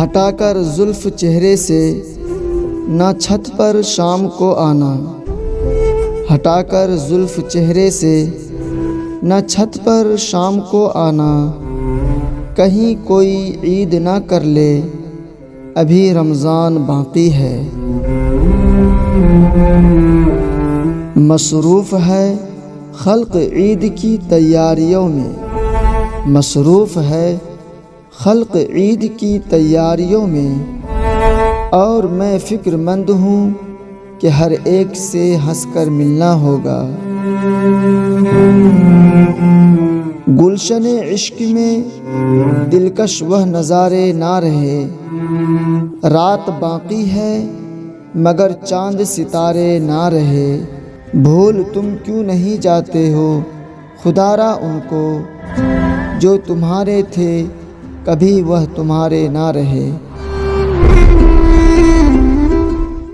ہٹا کر زلف چہرے سے نہ چھت پر شام کو آنا، ہٹا کر زلف چہرے سے نہ چھت پر شام کو آنا، کہیں کوئی عید نہ کر لے ابھی رمضان باقی ہے۔ مصروف ہے خلق عید کی تیاریوں میں، مصروف ہے خلق عید کی تیاریوں میں، اور میں فکر مند ہوں کہ ہر ایک سے ہنس کر ملنا ہوگا۔ گلشن عشق میں دلکش وہ نظارے نہ رہے، رات باقی ہے مگر چاند ستارے نہ رہے، بھول تم کیوں نہیں جاتے ہو خدا را ان کو، جو تمہارے تھے کبھی وہ تمہارے نہ رہے۔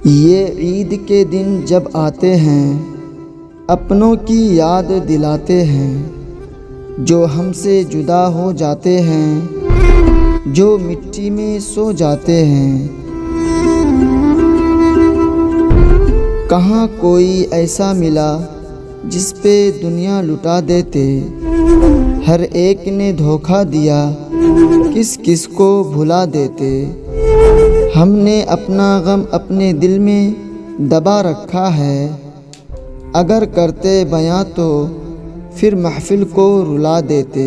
یہ عید کے دن جب آتے ہیں اپنوں کی یاد دلاتے ہیں، جو ہم سے جدا ہو جاتے ہیں، جو مٹی میں سو جاتے ہیں۔ کہاں کوئی ایسا ملا جس پہ دنیا لٹا دیتے، ہر ایک نے دھوکہ دیا کس کس کو بھلا دیتے۔ ہم نے اپنا غم اپنے دل میں دبا رکھا ہے، اگر کرتے بیاں تو پھر محفل کو رلا دیتے۔